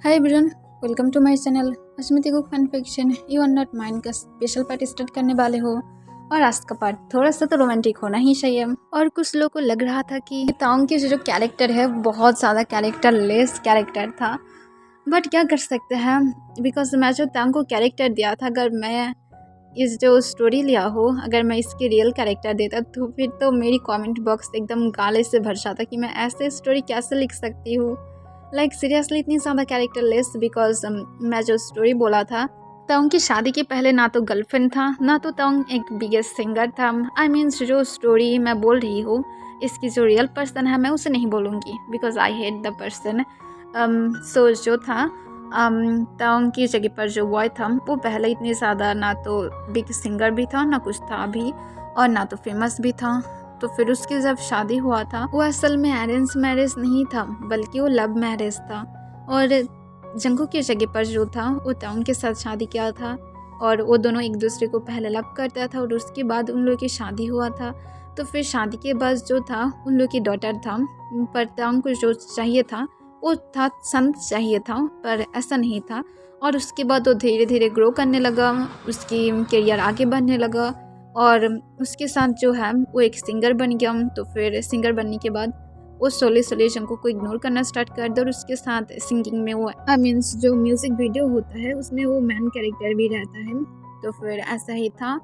Hi everyone, welcome to my channel. आज मैं देखो fan fiction you are not mind का स्पेशल पार्ट स्टार्ट करने वाले हो। और आज का पार्ट थोड़ा सा तो रोमांटिक होना ही चाहिए। और कुछ लोगों को लग रहा था कि ताओं की जो कैरेक्टर है बहुत ज़्यादा कैरेक्टर लेस कैरेक्टर था, बट क्या कर सकते हैं, बिकॉज मैं जो ताओं को कैरेक्टर दिया था, अगर मैं इस जो स्टोरी लिया हो, अगर मैं इसके रियल कैरेक्टर देता तो फिर तो मेरी कमेंट बॉक्स एकदम गाले से भर जाता कि मैं ऐसे स्टोरी कैसे लिख सकती हूँ। लाइक सीरियसली इतनी ज़्यादा कैरेक्टर लेस, बिकॉज मैं जो स्टोरी बोला था, ताउंग की शादी के पहले ना तो गर्लफ्रेंड था, ना तो ताउंग एक बिगेस्ट सिंगर था। आई मीन्स जो स्टोरी मैं बोल रही हूँ, इसकी जो रियल पर्सन है मैं उसे नहीं बोलूँगी, because I hate the person. So जो था ताउंग की जगह पर जो बॉय था वो पहले इतनी ज़्यादा ना तो बिग सिंगर भी था, ना कुछ था अभी, और ना तो फेमस भी था। तो फिर उसकी जब शादी हुआ था वो असल में अरेंज मैरिज नहीं था, बल्कि वो लव मैरिज था। और जंगू की जगह पर जो था वो ताउंग के साथ शादी किया था, और वो दोनों एक दूसरे को पहले लव करता था और उसके बाद उन लोगों की शादी हुआ था। तो फिर शादी के बाद जो था उन लोगों की डॉटर था, पर ताउंग को जो चाहिए था वो था संत चाहिए था, पर ऐसा नहीं था। और उसके बाद वो धीरे धीरे ग्रो करने लगा, उसकी करियर आगे बढ़ने लगा, और उसके साथ जो है वो एक सिंगर बन गया। तो फिर सिंगर बनने के बाद वो सोले सोले जंगू को इग्नोर करना स्टार्ट कर दिया, और उसके साथ सिंगिंग में वो आई मीन्स जो म्यूज़िक वीडियो होता है उसमें वो मैन कैरेक्टर भी रहता है। तो फिर ऐसा ही था,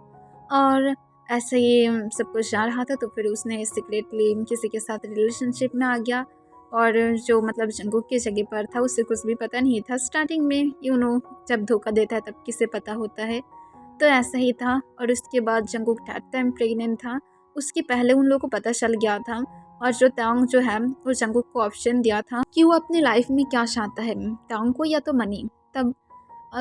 और ऐसे ही सब कुछ जा रहा था। तो फिर उसने सीक्रेटली किसी के साथ रिलेशनशिप में आ गया, और जो मतलब जंगू की जगह पर था उसे कुछ भी पता नहीं था स्टार्टिंग में। जब धोखा देता है तब किसे पता होता है। तो ऐसा ही था, और उसके बाद जंगूक थर्ड टाइम प्रेग्नेंट था, उसके पहले उन लोगों को पता चल गया था। और जो तांग जो है वो जंगूक को ऑप्शन दिया था कि वो अपनी लाइफ में क्या चाहता है, तांग को या तो मनी। तब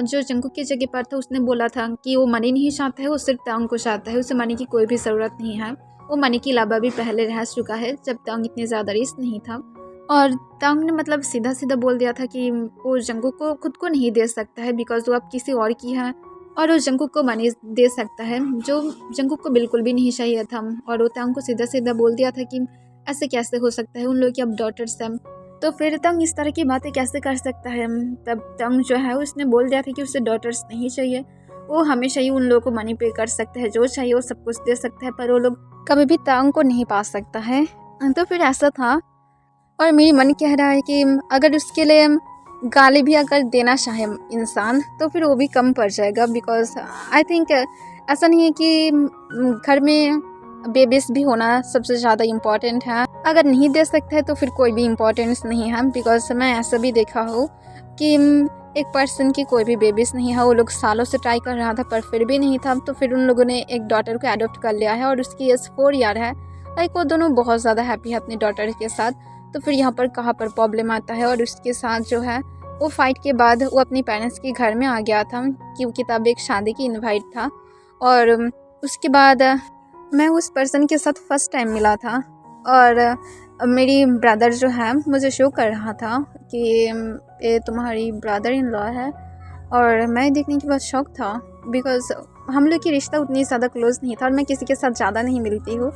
जो जंगूक की जगह पर था उसने बोला था कि वो मनी नहीं चाहता है, वो सिर्फ तांग को चाहता है, उसे मनी की कोई भी ज़रूरत नहीं है। वो मनी की लाबा भी पहले रह चुका है जब तांग इतने ज़्यादा रिस्क नहीं था। और तांग ने मतलब सीधा सीधा बोल दिया था कि वो जंगूक को खुद को नहीं दे सकता है, बिकॉज वो अब किसी और की है, और वो जंगूक को मनी दे सकता है जो जंगूक को बिल्कुल भी नहीं चाहिए था। और वो तांग को सीधा सीधा बोल दिया था कि ऐसे कैसे हो सकता है, उन लोगों की अब डॉटर्स हैं, तो फिर तंग इस तरह की बातें कैसे कर सकता है। तब तंग जो है उसने बोल दिया था कि उसे डॉटर्स नहीं चाहिए, वो हमेशा ही उन लोगों को मनी पे कर सकता है, जो चाहिए वो सब कुछ दे सकता है, पर वो लोग कभी भी तंग को नहीं पा सकता है। तो फिर ऐसा था, और मेरी मन कह रहा है कि अगर उसके लिए गाली भी अगर देना चाहे इंसान तो फिर वो भी कम पड़ जाएगा, बिकॉज आई थिंक ऐसा नहीं है कि घर में बेबीज भी होना सबसे ज़्यादा इम्पॉर्टेंट है। अगर नहीं दे सकते हैं तो फिर कोई भी इम्पोर्टेंस नहीं है, बिकॉज मैं ऐसा भी देखा हो कि एक पर्सन की कोई भी बेबीज नहीं है, वो लोग सालों से ट्राई कर रहा था पर फिर भी नहीं था, तो फिर उन लोगों ने एक डॉटर को अडॉप्ट कर लिया है, और उसकी एज 4 ईयर है। लाइक वो दोनों बहुत ज़्यादा हैप्पी है अपनी डॉटर के साथ। तो फिर यहाँ पर कहाँ पर प्रॉब्लम आता है, और उसके साथ जो है वो फाइट के बाद वो अपनी पेरेंट्स के घर में आ गया था, क्योंकि तब एक शादी की इनवाइट था। और उसके बाद मैं उस पर्सन के साथ फर्स्ट टाइम मिला था, और मेरी ब्रदर जो है मुझे शो कर रहा था कि ये तुम्हारी ब्रदर इन लॉ है, और मैं देखने के बाद शौक था, बिकॉज हम लोग की रिश्ता उतनी ज़्यादा क्लोज नहीं था, और मैं किसी के साथ ज़्यादा नहीं मिलती हूँ।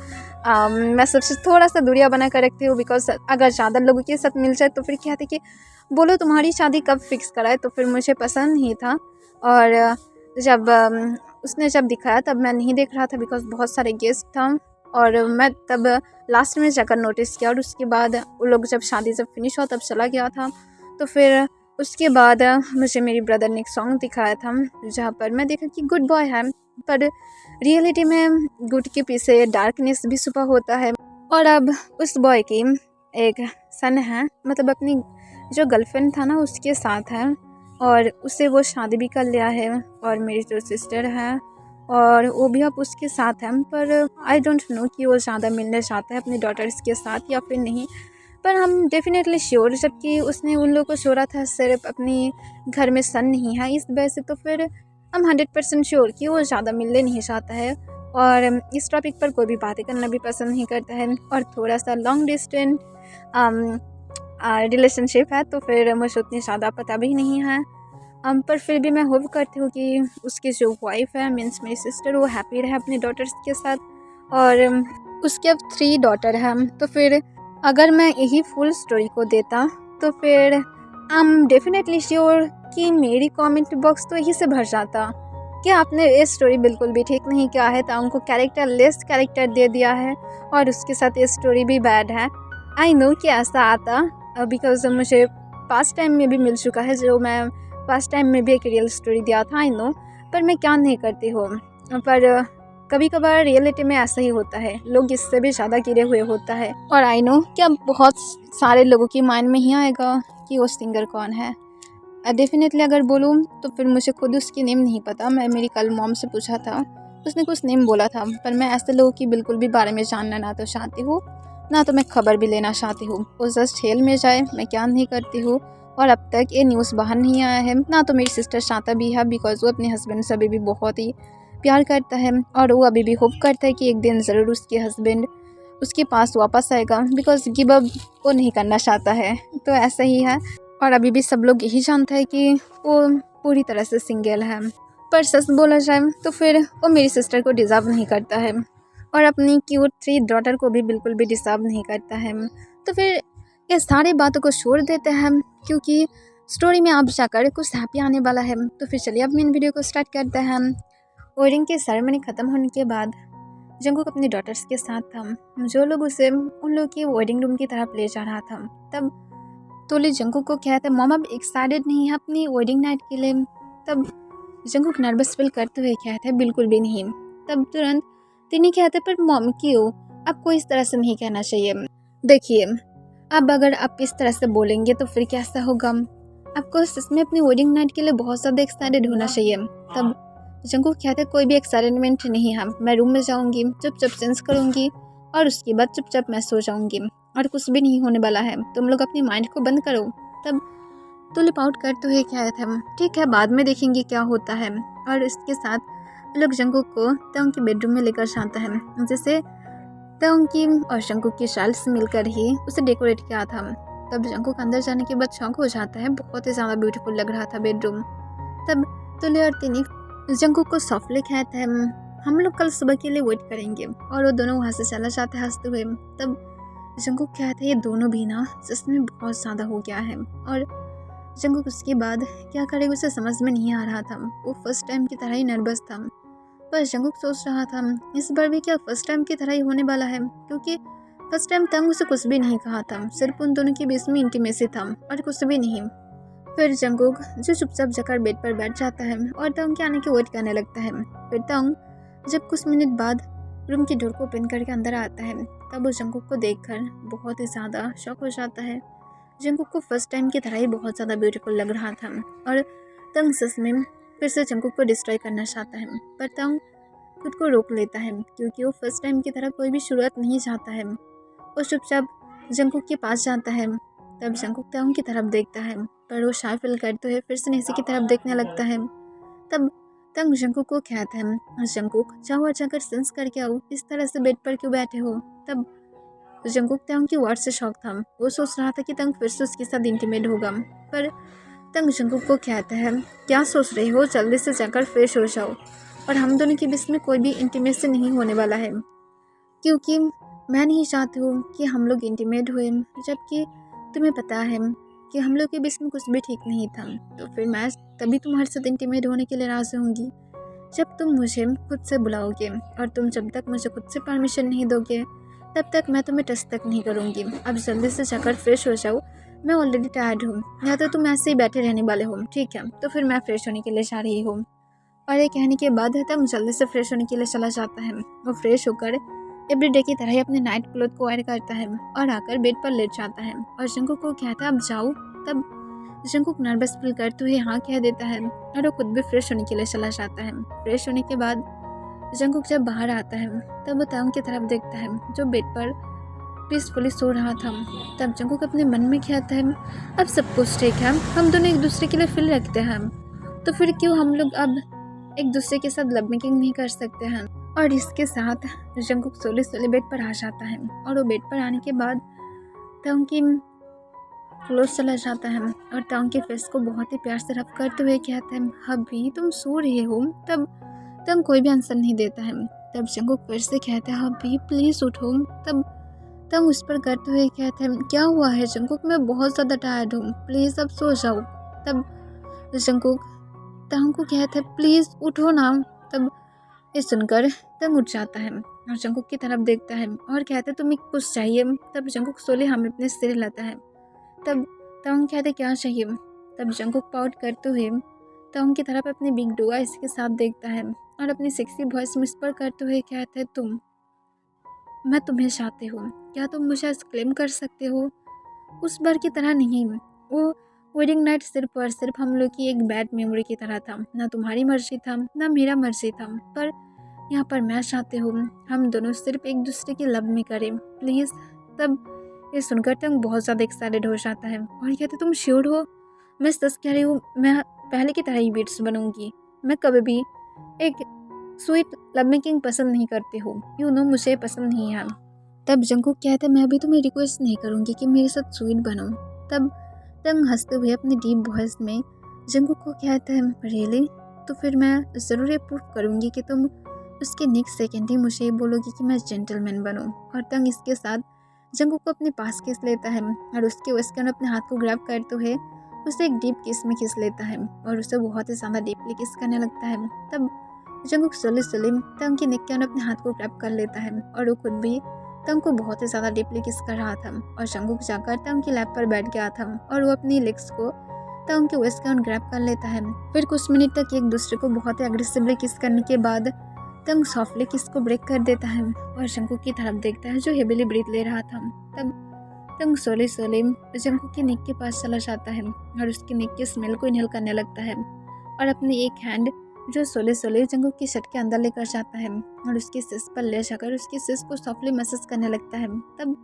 मैं सबसे थोड़ा सा दूरियाँ बना कर रखती हूँ, बिकॉज अगर ज़्यादा लोगों के साथ मिल जाए तो फिर क्या था कि बोलो तुम्हारी शादी कब फिक्स कराए, तो फिर मुझे पसंद नहीं था। और जब उसने जब दिखाया तब मैं नहीं देख रहा था, बिकॉज बहुत सारे गेस्ट था, और मैं तब लास्ट में जाकर नोटिस किया, और उसके बाद वो लोग जब शादी जब फिनिश हुआ तब चला गया था। तो फिर उसके बाद मुझे मेरी ब्रदर ने एक सॉन्ग दिखाया था, जहाँ पर मैं देखा कि गुड बॉय है, पर रियलिटी में गुड के पीछे डार्कनेस भी छुपा होता है। और अब उस बॉय की एक सन है, मतलब अपनी जो गर्लफ्रेंड था ना उसके साथ है, और उससे वो शादी भी कर लिया है। और मेरी जो सिस्टर है और वो भी अब उसके साथ है, पर आई डोंट नो कि वो ज़्यादा मिलने चाहता है अपने डॉटर्स के साथ या फिर नहीं। पर हम डेफिनेटली श्योर, जबकि उसने उन लोगों को छोड़ा था सिर्फ अपनी घर में सन नहीं है इस वजह से, तो फिर हम 100% श्योर कि वो ज़्यादा मिलने नहीं चाहता है, और इस टॉपिक पर कोई भी बातें करना भी पसंद नहीं करता है। और थोड़ा सा लॉन्ग डिस्टेंस रिलेशनशिप है, तो फिर मुझे उतनी ज़्यादा पता भी नहीं है। पर फिर भी मैं होप करती हूँ कि उसकी जो वाइफ है मीन्स मेरी सिस्टर, वो हैप्पी रहे अपने डॉटर्स के साथ। और उसके अब 3 डॉटर हैं, तो फिर अगर मैं यही फुल स्टोरी को देता तो फिर आई एम डेफिनेटली श्योर कि मेरी कमेंट बॉक्स तो यही से भर जाता कि आपने ये स्टोरी बिल्कुल भी ठीक नहीं किया है, ताऊ को कैरेक्टर लेस कैरेक्टर दे दिया है और उसके साथ ये स्टोरी भी बैड है। आई नो कि ऐसा आता बिकॉज मुझे पास्ट टाइम में भी मिल चुका है, जो मैं पास्ट टाइम में भी एक रियल स्टोरी दिया था। आई नो, पर मैं क्या नहीं करती हूँ, पर कभी कभार रियलिटी में ऐसा ही होता है, लोग इससे भी ज़्यादा गिरे हुए होता है। और आई नो कि अब बहुत सारे लोगों की माइंड में ही आएगा कि वो सिंगर कौन है। डेफिनेटली अगर बोलूँ तो फिर मुझे खुद उसकी नेम नहीं पता। मैं मेरी कल मॉम से पूछा था, उसने कुछ नेम बोला था, पर मैं ऐसे लोगों की बिल्कुल भी बारे में जानना ना तो चाहती हूँ, ना तो मैं खबर भी लेना चाहती हूँ। वो जस्ट हेल में जाए, मैं क्या नहीं करती हूँ। और अब तक ये न्यूज़ बाहर नहीं आया है, ना तो मेरी सिस्टर चाहता भी है, बिकॉज वो अपने हस्बैंड से अभी भी बहुत ही प्यार करता है और वो अभी भी होप करता है कि एक दिन ज़रूर उसके हस्बैंड उसके पास वापस आएगा, बिकॉज गिव अप वो नहीं करना चाहता है। तो ऐसा ही है, और अभी भी सब लोग यही जानते हैं कि वो पूरी तरह से सिंगल है। पर सच बोला जाए तो फिर वो मेरी सिस्टर को डिज़र्व नहीं करता है और अपनी क्यूट 3 डॉटर को भी बिल्कुल भी डिज़र्व नहीं करता है। तो फिर ये सारी बातों को छोड़ देते हैं, क्योंकि स्टोरी में आप जाकर कुछ हैप्पी आने वाला है। तो फिर चलिए अब मेन वीडियो को स्टार्ट करते हैं। वेडिंग की सेरेमनी ख़त्म होने के बाद जंगकुक अपनी डॉटर्स के साथ था, जो लोग उसे उन लोग की वेडिंग रूम की तरफ ले जा रहा था। तब तोली जंगकुक को कहते मॉम अब एक्साइटेड नहीं है अपनी वेडिंग नाइट के लिए। तब जंगकुक नर्वस फील करते हुए कहते बिल्कुल भी नहीं। तब तुरंत तिनी कहते पर मॉम क्यों, आपको इस तरह से नहीं कहना चाहिए। देखिए अब अगर आप इस तरह से बोलेंगे तो फिर कैसा होगा, आपको सच में अपनी वेडिंग नाइट के लिए बहुत ज़्यादा एक्साइटेड होना चाहिए। तब जंगकुक कहते कोई भी एक्साइटमेंट नहीं है, मैं रूम में जाऊंगी, चुपचाप चेंज करूंगी और उसके बाद चुपचाप मैं सो जाऊंगी और कुछ भी नहीं होने वाला है, तुम लोग अपनी माइंड को बंद करो। तब तो लिप आउट करते हुए क्या था, ठीक है बाद में देखेंगे क्या होता है। और इसके साथ लोग जंगकुक को तंग के बेडरूम में लेकर जाता है, जिसे तंग की और जंगकुक की शाल से मिलकर ही उसे डेकोरेट किया था। तब जंगकुक अंदर जाने के बाद शौक हो जाता है, बहुत ही ज़्यादा ब्यूटीफुल लग रहा था बेडरूम। तब तुले और तिनी जंगकुक को सॉफ्टली कहते हैं हम लोग कल सुबह के लिए वेट करेंगे, और वो दोनों वहाँ से चला जाते हैं हंसते हुए। तब जंगकुक कहते हैं ये दोनों भी ना सच में बहुत ज़्यादा हो गया है, और जंगकुक उसके बाद क्या करेगा उसे समझ में नहीं आ रहा था। वो फर्स्ट टाइम की तरह ही नर्वस था, पर जंगकुक सोच रहा था इस बार भी क्या फर्स्ट टाइम की तरह ही होने वाला है, क्योंकि फर्स्ट टाइम तंग उसे कुछ भी नहीं कहा था, सिर्फ उन दोनों के बीच में इंटीमेसी था और कुछ भी नहीं। फिर जंगकुक जो चुपचाप जाकर बेड पर बैठ जाता है और तंग के आने की वेट करने लगता है। फिर तंग जब कुछ मिनट बाद रूम की डोर को ओपन करके अंदर आता है, तब वो जंगकुक को देखकर बहुत ही ज़्यादा शॉक हो जाता है। जंगकुक को फर्स्ट टाइम की तरह ही बहुत ज़्यादा ब्यूटीफुल लग रहा था, और तंग सच में फिर से जंगकुक को डिस्ट्रॉय करना चाहता है, पर तंग खुद को रोक लेता है, क्योंकि वो फर्स्ट टाइम की तरह कोई भी शुरुआत नहीं चाहता है। वो चुपचाप जंगकुक के पास जाता है। तब जंगकुक तंग की तरफ देखता है, पर वो शाय फील करते हुए फिर से नीचे की तरफ देखने लगता है। तब तंग जंगकुक को कहता है जंगकुक जाओ और जाकर सेंस करके आओ, इस तरह से बेड पर क्यों बैठे हो। तब जंगकुक तंग की वर्ड से शॉक था, वो सोच रहा था कि तंग फिर से उसके साथ इंटीमेट होगा, पर तंग जंगकुक को कहता है क्या सोच रही हो, जल्दी से जाकर फ्रेश हो जाओ, और हम दोनों के बीच में कोई भी इंटीमेसी नहीं होने वाला है, क्योंकि मैं नहीं चाहती हूँ कि हम लोग इंटीमेट हुए, जबकि तुम्हें पता है कि हम लोग के बीच में कुछ भी ठीक नहीं था। तो फिर मैं तभी तुम्हारे साथ इंटीमेट होने के लिए राज़ी होंगी जब तुम मुझे खुद से बुलाओगे, और तुम जब तक मुझे खुद से परमिशन नहीं दोगे तब तक मैं तुम्हें टच तक नहीं करूँगी। अब जल्दी से जाकर फ्रेश हो जाओ, मैं ऑलरेडी टायर्ड हूँ, या तो तुम ऐसे ही बैठे रहने वाले हो, ठीक है तो फिर मैं फ्रेश होने के लिए जा रही हूँ। और ये कहने के बाद तब जल्दी से फ्रेश होने के लिए चला जाता है। वो फ्रेश होकर एवरीडे की तरह ही अपने नाइट क्लोथ को वेयर करता है और आकर बेड पर लेट जाता है, और जंगकुक को कहता है अब जाओ। तब जंगकुक नर्वस फील करते हुए हाँ कह देता है, और वो खुद भी फ्रेश होने के लिए चला जाता है। फ्रेश होने के बाद जंगकुक जब बाहर आता है, तब वो तंग की तरफ देखता है जो बेड पर पीसफुली सो रहा था। तब जंगकुक अपने मन में कहता है अब सब कुछ ठीक है, हम दोनों एक दूसरे के लिए फील रखते हैं, तो फिर क्यों हम लोग अब एक दूसरे के साथ लव मेकिंग नहीं कर सकते हैं। और इसके साथ जंगकुक सोले बेड पर आ जाता है, और वो बेड पर आने के बाद तंग की क्लोज चला जाता है, और तंग के फेस को बहुत ही प्यार से रब करते हुए कहते हैं अभी तुम सो रहे हो। तब तंग कोई भी आंसर नहीं देता है। तब जंगकुक फिर से कहता है अभी प्लीज़ उठो। तब तंग उस पर करते हुए कहते हैं, क्या हुआ है जंकुक, मैं बहुत ज़्यादा टायर्ड हूँ, प्लीज़ अब सो जाओ। तब जंकुक तंग को कहते हैं, प्लीज़ उठो ना। तब ये सुनकर तंग उठ जाता है और जंकुक की तरफ देखता है और कहते हैं, तुम्हें कुछ चाहिए? तब जंकुक सोले हम अपने सिर हिलाता है। तब तंग कहते, क्या चाहिए? तब जंकुक पाउट करते हुए तंग की तरफ अपने बिग डू आइज के साथ देखता है और अपनी सेक्सी वॉइस विस्पर करते हुए कहते हैं, मैं तुम्हें चाहती हूँ, क्या तुम मुझे एक्सक्लेम कर सकते हो? उस बार की तरह नहीं, वो वेडिंग नाइट सिर्फ और सिर्फ हम लोग की एक बैड मेमोरी की तरह था। ना तुम्हारी मर्जी था ना मेरा मर्जी था, पर यहाँ पर मैं चाहती हूँ हम दोनों सिर्फ एक दूसरे की लव में करें, प्लीज़। तब ये सुनकर तंग बहुत ज़्यादा एक्साइटेड हो जाता है और कहते, तुम श्योर हो? मैं सच कह रही हूँ, मैं पहले की तरह ही बीट्स बनूंगी। मैं कभी भी एक स्वीट लव मेकिंग पसंद नहीं करती हूँ, यू नो मुझे पसंद नहीं है। तब जंकुक कहते हैं, मैं भी तुम्हें रिक्वेस्ट नहीं करूँगी कि मेरे साथ स्वीट बनो। तब तंग हंसते हुए अपनी डीप वॉइस में जंकुक को कहते हैं, रियली? तो फिर मैं ज़रूर ये प्रूफ करूँगी कि तुम उसके नेक्स्ट सेकेंड ही मुझे बोलोगी कि मैं जेंटलमैन बनूँ। और तंग इसके साथ जंकुक को अपने पास किस लेता है और उसके वेस्टर्न अपने हाथ को ग्रैब करते हुए उसे एक डीप किस में किस लेता है और उसे बहुत ही ज़्यादा डीपली किस करने लगता है। तब जंकुक स्लोली स्लोली तंग की नेक के अपने हाथ को ग्रैब कर लेता है और वो खुद भी तंग को बहुत ही ज़्यादा डीपली किस कर रहा था और जंकुक जाकर तंग की लैप पर बैठ गया था और वो अपनी लेग्स को तंग के वेस्ट का ग्रैब कर लेता है। फिर कुछ मिनट तक एक दूसरे को बहुत ही अग्रेसिवली किस करने के बाद तंग सॉफ्टली किस को ब्रेक कर देता है और जंकुक की तरफ देखता है जो हेवीली ब्रीथ ले रहा था। तब तंग सोले सोले जंकुक के नेक के पास चला जाता है और उसके नेक के स्मेल को इनहेल करने लगता है और अपनी एक हैंड जो सोले सोले जंकुक की शर्ट के अंदर लेकर जाता है और उसके सिस पर ले जाकर उसके सिस को सॉफ्टली मसाज करने लगता है। तब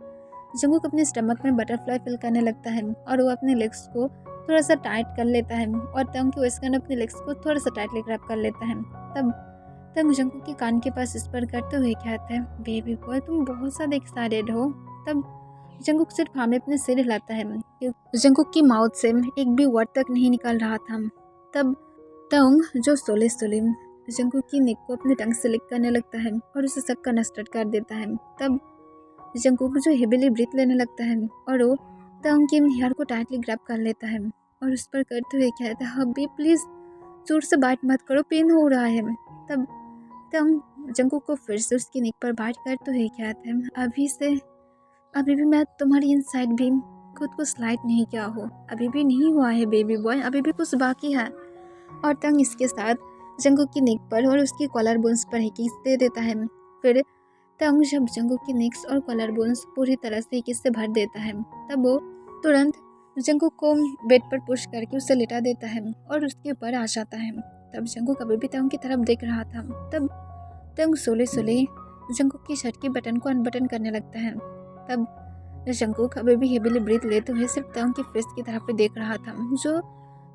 जंकुक अपने स्टमक में बटरफ्लाई फील करने लगता है और वो अपने लेग्स को थोड़ा सा टाइट कर लेता है और तंग की वेस्ट अपने लेग्स को थोड़ा सा टाइटली ग्रैब कर लेता है। तब तंग जंकुक के कान के पास विस्पर करते हुए कहता है, बेबी बॉय तुम बहुत ज़्यादा एक्साइटेड हो। तब जंकुक सिर्फ हाँ में अपने सिर हिलाता है। जंकुक की माउथ से एक भी वर्ड तक नहीं निकल रहा था। तब तंग जो सोले सोले जंकुक की नेक को अपने टंग से लिक करने लगता है और उसे सक करना स्टार्ट कर देता है। तब जंकुक जो हेवीली ब्रीथ लेने लगता है और वो तंग के हेयर को टाइटली ग्रैब कर लेता है और उस पर करते हुए कहता है, हबी प्लीज़ जोर से बाइट मत करो, पेन हो रहा है। तब तंग जंकुक को फिर से उसकी नेक पर बाइट करते हुए कहता है, अभी भी मैं तुम्हारी इनसाइड भी खुद को स्लाइड नहीं किया हो, अभी भी नहीं हुआ है बेबी बॉय, अभी भी कुछ बाकी है। और तंग इसके साथ जंकुक की नेक पर और उसकी कॉलर बोन्स पर ही किस दे देता है। फिर तंग जब जंकुक की नेक्स और कॉलर बोन्स पूरी तरह से किस से भर देता है तब वो तुरंत जंकुक को बेड पर पुश करके उसे लिटा देता है और उसके ऊपर आ जाता है। तब जंकुक अभी भी तंग की तरफ देख रहा था। तब तंग सोले सोले जंकुक की शर्ट के बटन को अनबटन करने लगता है। तब जंकुक अभी भी हेवीली ब्रीथ लेते हुए सिर्फ तंग की फेस की तरफ देख रहा था जो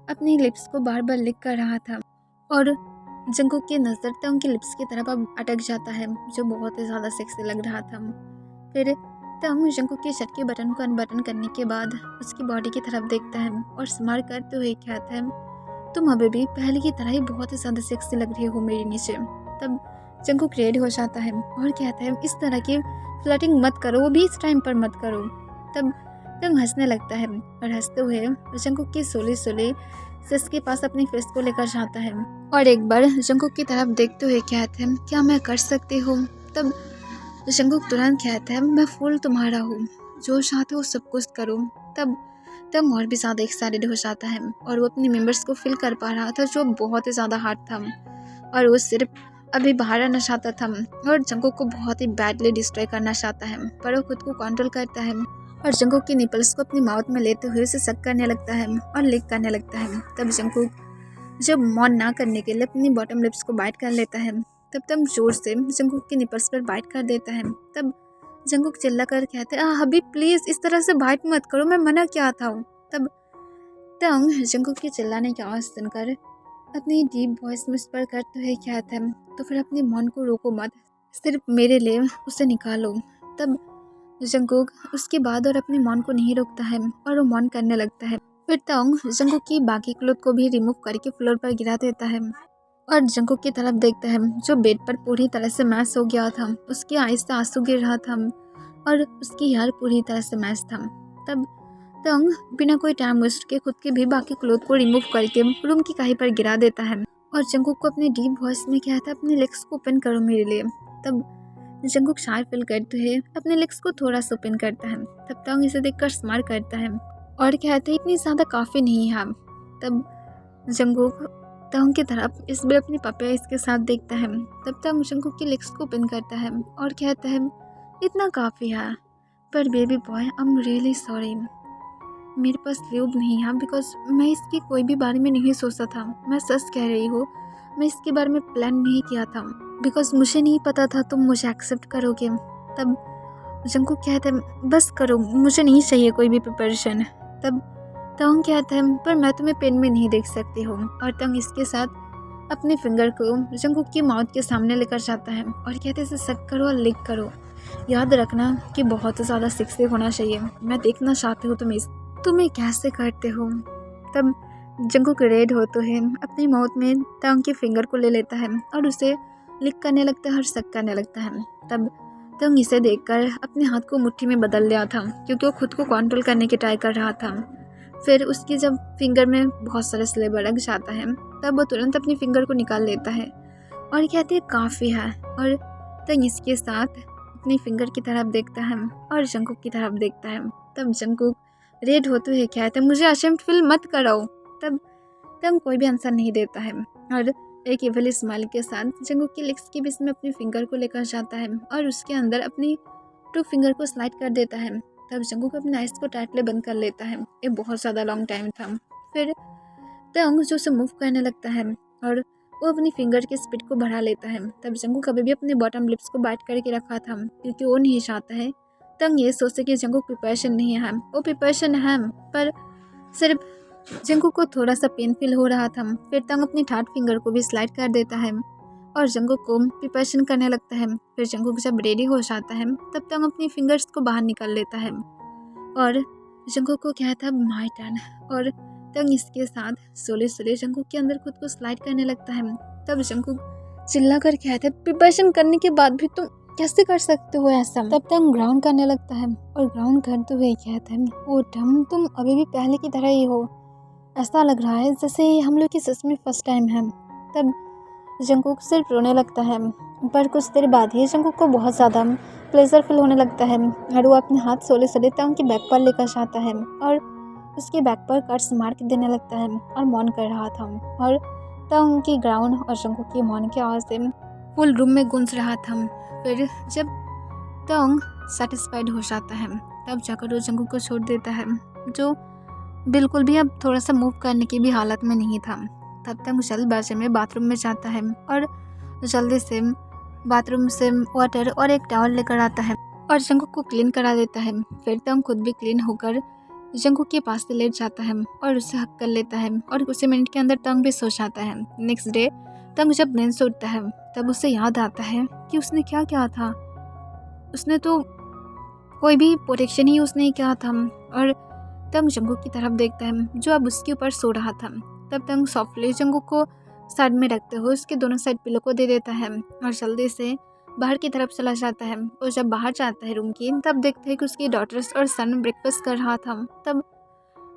अपनी लिप्स को बार बार लिक कर रहा था और जंकुक की नज़र तंग की लिप्स की तरफ अब अटक जाता है जो बहुत ही ज़्यादा सेक्सी लग रहा था। फिर तंग जंकुक की शर्ट के बटन को अनबटन करने के बाद उसकी बॉडी की तरफ देखता है और स्माइल करते हुए कहता है, तुम अभी भी पहले की तरह ही बहुत ही ज़्यादा सेक्सी लग रही हो मेरे नीचे। तब जंकुक रेड हो जाता है और कहता है, इस तरह की फ्लर्टिंग मत करो, वो भी इस टाइम पर मत करो। तब तंग हंसने लगता है और हंसते हुए जंकुक की सोले सोले सिस के पास अपनी फेस को लेकर जाता है और एक बार जंकुक की तरफ देखते हुए कहते हैं, क्या मैं कर सकती हूँ? तब जंकुक तुरंत कहता है, मैं फुल तुम्हारा हूँ, जो चाहते हो सब कुछ करो। तब तंग और भी ज़्यादा एक्साइटेड हो जाता है और वो अपने मेंबर्स को फील कर पा रहा था जो बहुत ही ज़्यादा हार्ड था और वो सिर्फ अभी बाहर आना चाहता था और जंकुक को बहुत ही बैडली डिस्ट्रॉय करना चाहता है, पर वो खुद को कंट्रोल करता है और जंकुक की निपल्स को अपनी माउथ में लेते हुए उसे सक करने लगता है और लिक करने लगता है। तब जंकुक जब मॉन ना करने के लिए अपनी बॉटम लिप्स को बाइट कर लेता है। तब तंग जोर से जंकुक की निपल्स पर बाइट कर देता है। तब जंकुक चिल्ला कर कहते हैं, हबी प्लीज़ इस तरह से बाइट मत करो, मैं मना किया था। तब तंग जंकुक के चिल्लाने की आवाज़ सुनकर अपनी डीप वॉइस में विस्पर करते हुए कहता है, तो फिर अपने मन को रोको मत, सिर्फ मेरे लिए उसे निकालो। तब जंकुक उसके बाद और अपने मन को नहीं रोकता है और वो मन करने लगता है। फिर तंग जंकुक की बाकी क्लोथ को भी रिमूव करके फ्लोर पर गिरा देता है और जंकुक की तरफ देखता है जो बेड पर पूरी तरह से मैश हो गया था। उसके आईज से आंसू गिर रहा था और उसकी यार पूरी तरह से मैच था। तब तंग बिना कोई टाइम वेस्ट के खुद के भी बाकी क्लोथ को रिमूव करके रूम की कहीं पर गिरा देता है और जंगकुक को अपने डीप वॉइस में कहता है अपने लेग्स को ओपन करो मेरे लिए। तब जंगकुक शाय फील करते हुए अपने लेग्स को थोड़ा सा ओपन करता है। तब तंग इसे देखकर स्माइल करता है और कहता है इतनी ज़्यादा काफ़ी नहीं है। तब जंगकुक तंग की तरफ इस बार अपनी पपिया इसके साथ देखता है। तब तंग जंगकुक के लेग्स को ओपन करता है और कहता है इतना काफ़ी है, पर baby boy I am really sorry, मेरे पास ट्यूब नहीं है बिकॉज मैं इसकी कोई भी बारे में नहीं सोचा था। मैं सच कह रही हूँ, मैं इसके बारे में प्लान नहीं किया था बिकॉज मुझे नहीं पता था तुम मुझे एक्सेप्ट करोगे। तब जंगकुक कहता है बस करो, मुझे नहीं चाहिए कोई भी प्रिपरेशन। तब तंग कहता है पर मैं तुम्हें पेन में नहीं देख सकती हूँ और तंग इसके साथ अपने फिंगर को जंगकुक की माउथ के सामने लेकर जाता है और कहते हैं इसे सक करो और लिक करो, याद रखना कि बहुत ज़्यादा सेक्सी होना चाहिए, मैं देखना चाहती हूँ तुम्हें कैसे करते हो। तब जंगकुक रेड हो तो है अपनी माउथ में तंग के फिंगर को ले लेता है और उसे लिक करने लगता है और सक करने लगता है। तब तंग इसे देखकर अपने हाथ को मुट्ठी में बदल लिया था क्योंकि वो खुद को कंट्रोल करने की ट्राई कर रहा था। फिर उसकी जब फिंगर में बहुत सारे स्लेब लग जाता है तब वो तुरंत अपनी फिंगर को निकाल लेता है और कहते हैं काफ़ी है। और तंग इसके साथ अपनी फिंगर की तरफ देखता है और जंगकुक की तरफ देखता है। तब जंगकुक रेड होते हुए कहते हैं मुझे अशेम्ड फील मत कराओ। तब तंग कोई भी आंसर नहीं देता है और एक इवल स्माइल के साथ जंगकुक की लिप्स के बीच में अपनी फिंगर को लेकर जाता है और उसके अंदर अपनी टू फिंगर को स्लाइड कर देता है। तब जंगकुक अपने आइज को टाइटली बंद कर लेता है। ये बहुत ज़्यादा लॉन्ग टाइम था। फिर तंग जो उसे मूव करने लगता है और वो अपनी फिंगर की स्पीड को बढ़ा लेता है। तब जंगकुक कभी भी अपने बॉटम लिप्स को बाइट करके रखा था क्योंकि वो नहीं चाहता है तंग ये सोचते कि जंगकुक प्रिपरेशन नहीं है, वो प्रिपरेशन है पर सिर्फ जंगकुक को थोड़ा सा पेन फील हो रहा था। फिर तंग अपनी थर्ड फिंगर को भी स्लाइड कर देता है और जंगकुक को प्रिपरेशन करने लगता है। फिर जंगकुक जब रेडी हो जाता है तब तंग अपनी फिंगर्स को बाहर निकाल लेता है और जंगकुक को कहता है माय टर्न और तंग इसके साथ सोले सोले जंगकुक के अंदर खुद को स्लाइड करने लगता है। तब जंगकुक चिल्ला कर कहता है प्रिपरेशन करने के बाद भी तुम कैसे कर सकते हो ऐसा। तब तंग ग्राउंड करने लगता है और ग्राउंड करते हुए कहता है ओ डम, तुम अभी भी पहले की तरह ही हो, ऐसा लग रहा है जैसे हम लोग की सच में फर्स्ट टाइम है। तब जंगकुक सिर्फ रोने लगता है पर कुछ देर बाद ही जंगकुक को बहुत ज़्यादा प्लेजर फील होने लगता है और वो अपने हाथ सोले सोले तंग के बैक पर लेकर जाता है और उसके बैक पर कट्स मार के देने लगता है और मौन कर रहा था और तंग की ग्राउंड और जंगकुक की मौन की आवाज़ से फुल रूम में गूंज रहा था। फिर जब तंग सेटिस्फाइड हो जाता है तब जाकर वो जंगकुक को छोड़ देता है जो बिल्कुल भी अब थोड़ा सा मूव करने की भी हालत में नहीं था। तब तक जल्दबाजी में बाथरूम में जाता है और जल्दी से बाथरूम से वाटर और एक टॉवल लेकर आता है और जंगकुक को क्लीन करा देता है। फिर तंग खुद भी क्लीन होकर जंगकुक के पास से लेट जाता है और उसे हक कर लेता है और उसी मिनट के अंदर तंग भी सो जाता है। नेक्स्ट डे तंग जब नींद से उठता है तब उसे याद आता है कि उसने क्या किया था। उसने तो कोई भी प्रोटेक्शन ही उसने किया था और तंग जंगकुक की तरफ देखता है जो अब उसके ऊपर सो रहा था। तब तंग सॉफ्टली जंगकुक को साइड में रखते हुए उसके दोनों साइड पिलो को दे देता है और जल्दी से बाहर की तरफ चला जाता है। और जब बाहर जाता है रूम की तब देखता है कि उसकी डॉटर्स और सन ब्रेकफास्ट कर रहा था। तब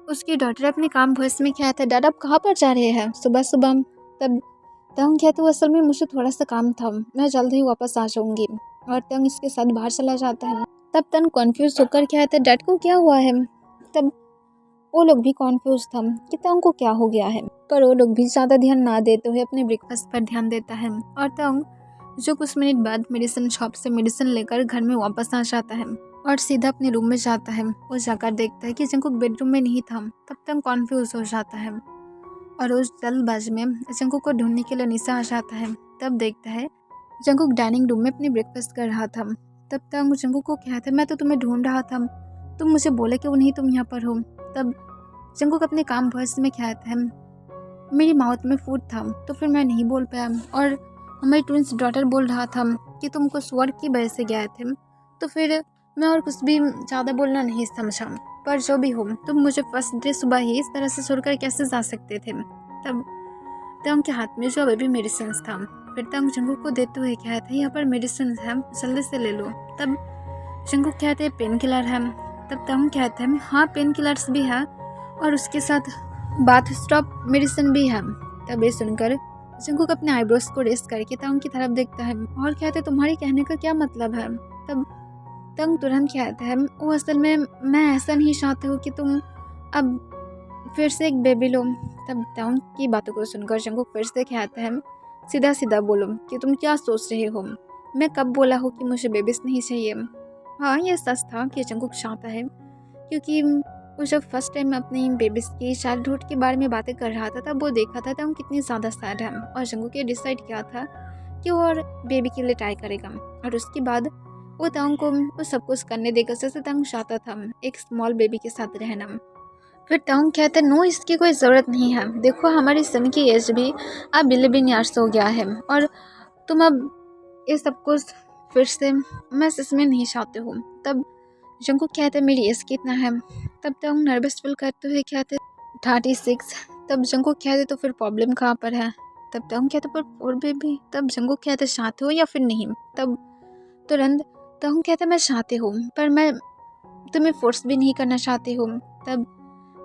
उसकी डॉटर अपने काम वॉइस में कहता है डैड आप कहाँ पर जा रहे हैं सुबह सुबह। तब तंग कहते हुए असल में मुझे थोड़ा सा काम था, मैं जल्द ही वापस आ जाऊँगी और तंग इसके साथ बाहर चला जाता है। तब तंग कन्फ्यूज होकर कहता है डैड को क्या हुआ है। तब वो लोग भी कॉन्फ्यूज था कि तंग को क्या हो गया है पर वो लोग भी ज़्यादा ध्यान ना देते हुए अपने ब्रेकफास्ट पर ध्यान देता है और तंग जो कुछ मिनट बाद मेडिसिन शॉप से मेडिसिन लेकर घर में वापस आ जाता है और सीधा अपने रूम में जाता है। वो जाकर देखता है कि जंगकुक बेडरूम में नहीं था। तब तंग कॉन्फ्यूज हो जाता है और उस जल्दबाजी में जंगकुक को ढूंढने के लिए नीचे आ जाता है। तब देखता है जंगकुक डाइनिंग रूम में अपनी ब्रेकफास्ट कर रहा था। तब तंग जंगकुक को कहता है मैं तो तुम्हें ढूंढ रहा था, तुम मुझे बोले कि वो नहीं तुम यहाँ पर हो। तब जंगकुक अपने काम वॉइस में कहता है मेरी माउथ में फूड था तो फिर मैं नहीं बोल पाया और हमारी ट्विंस डॉटर बोल रहा था कि तुम कुछ वर्क की वजह से गए थे तो फिर मैं और कुछ भी ज़्यादा बोलना नहीं समझा। पर जो भी हो तुम मुझे फर्स्ट डे सुबह ही इस तरह से छोड़कर कैसे जा सकते थे। तब तंग के हाथ में जो अभी भी मेडिसिन था। फिर तंग जंगकुक को देते हुए कहता है यहाँ पर मेडिसिन है जल्दी से ले लो। तब जंकुक कहते हैं पेन किलर है। तब तंग कहते हैं हाँ पेन किलर्स भी है और उसके साथ बाथ स्टॉप मेडिसिन भी है। तब ये सुनकर जंकुक अपने आईब्रोज को रेस करके तंग की तरफ देखता है और कहते तुम्हारे कहने का क्या मतलब है। तब तंग तुरंत कहता है वो असल में मैं ऐसा नहीं चाहती हूँ कि तुम अब फिर से एक बेबी लो। तब तंग की बातों को सुनकर जंकुक फिर से कहता है सीधा सीधा बोलो कि तुम क्या सोच रहे हो, मैं कब बोला हो कि मुझे बेबीज नहीं चाहिए। हाँ ये सच था कि जंकुक चाहता है, क्योंकि वो जब फर्स्ट टाइम अपनी बेबीज की चाइल्डहुड के बारे में बातें कर रहा था तब वो देखा था तब कितनी ज़्यादा सैड है और जंकुक ये डिसाइड किया था कि वो और बेबी के लिए ट्राई करेगा। और उसके बाद वो तंग को वो सब कुछ करने देगा जैसे तंग चाहता था एक स्मॉल बेबी के साथ रहना। फिर तंग कहते नो इसकी कोई ज़रूरत नहीं है, देखो हमारी सन की एज भी अब 11 ईयर्स हो गया है और तुम अब ये सब कुछ फिर से मैं सच में नहीं चाहते हो। तब जंकुक कहते मेरी एज कितना है। तब तंग नर्वस फील करते हुए कहते 36। तब जंकुक कहते तो फिर प्रॉब्लम कहाँ पर है। तब तंग कहते पर और बेबी। तब जंकुक कहते चाहते हो या फिर नहीं। तब तुरंत तंग कहते मैं चाहती हूँ पर मैं तुम्हें फोर्स भी नहीं करना चाहती हूँ। तब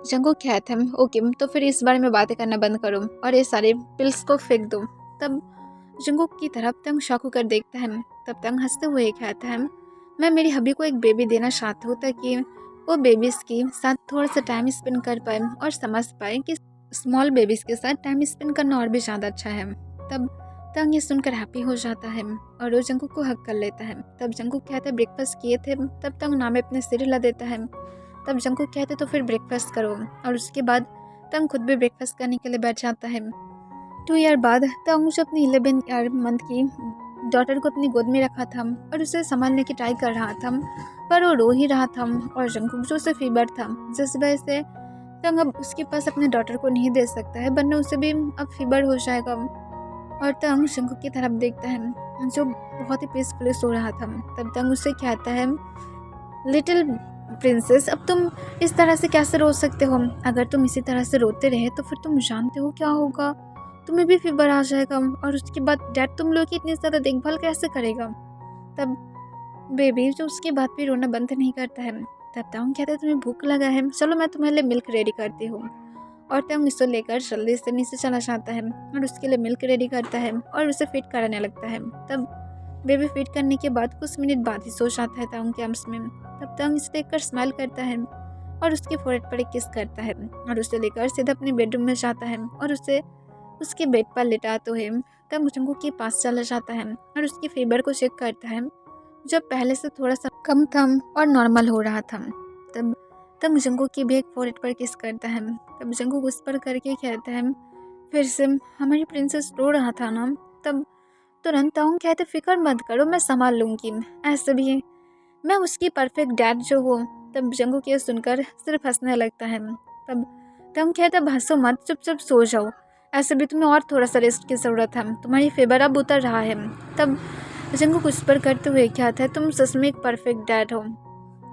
जंकुक कहते हैं ओके तो फिर इस बारे में बातें करना बंद करो और ये सारे पिल्स को फेंक दो। तब जंकुक की तरफ तंग शॉक होकर देखता है। तब तंग हंसते हुए कहता है मैं मेरी हबी को एक बेबी देना चाहती हूँ ताकि वो बेबीज़ के साथ थोड़ा सा टाइम स्पेंड कर पाए और समझ पाए कि स्मॉल बेबीज़ के साथ टाइम स्पेंड करना और भी ज़्यादा अच्छा है। तब तंग ये सुनकर हैप्पी हो जाता है और वो जंकुक को हक कर लेता है। तब जंकुक कहते ब्रेकफास्ट किए थे। तब तंग नाम अपने सिर हिला देता है। तब जंकुक कहते तो फिर ब्रेकफास्ट करो और उसके बाद तंग खुद भी ब्रेकफास्ट करने के लिए बैठ जाता है। 2 ईयर बाद तंग जो अपनी 11 ईयर मंथ की डॉटर को अपनी गोद में रखा था और उसे संभालने की ट्राई कर रहा था पर वो रो ही रहा था और जंकुक जो उसे फीवर था जिस वजह से तंग अब उसके पास अपने डॉटर को नहीं दे सकता है वरना उसे भी अब फीवर हो जाएगा। और तंग जंकुक की तरफ देखता है जो बहुत ही पीसफुली सो रहा था। तब तंग उसे कहता है लिटिल प्रिंसेस अब तुम इस तरह से कैसे रो सकते हो, अगर तुम इसी तरह से रोते रहे तो फिर तुम जानते हो क्या होगा, तुम्हें भी फीवर आ जाएगा और उसके बाद डैड तुम लोग की इतनी ज़्यादा देखभाल कैसे करेगा। तब बेबी जो उसके बाद भी रोना बंद नहीं करता है। तब तंग कहता है तुम्हें भूख लगा है, चलो मैं तुम्हारे लिए मिल्क रेडी करती हूँ। और तंग इसे लेकर जल्दी से नीचे चला जाता है और उसके लिए मिल्क रेडी करता है और उसे फिट कराने लगता है। तब बेबी फिट करने के बाद कुछ मिनट बाद ही सो जाता है तंग के आर्म्स में। तब तंग इसे देखकर स्माइल करता है और उसके फोrehead पर एक किस करता है और उसे लेकर सीधा अपने बेडरूम में जाता है और उसे उसके बेड पर लिटाते हुए तब जंकुक के पास चला जाता है और उसकी फीवर को चेक करता है जो पहले से थोड़ा सा कम था और नॉर्मल हो रहा था। तब जंकुक की भी एक फोrehead पर किस करता है। तब जंकुक उस पर करके कहता है फिर से हमारी प्रिंसेस रो रहा था ना। तब तुरंत तंग कहते फिक्र मत करो मैं संभाल लूँगी, ऐसे भी मैं उसकी परफेक्ट डैड जो हूँ। तब जंकुक ये सुनकर सिर्फ हंसने लगता है। तब तंग कहता हंसो मत, चुपचाप सो जाओ, ऐसे भी तुम्हें और थोड़ा सा रेस्ट की ज़रूरत है, तुम्हारी फीवर अब उतर रहा है। तब जंकुक उस पर करते हुए कहता है तुम सच में एक परफेक्ट डैड हो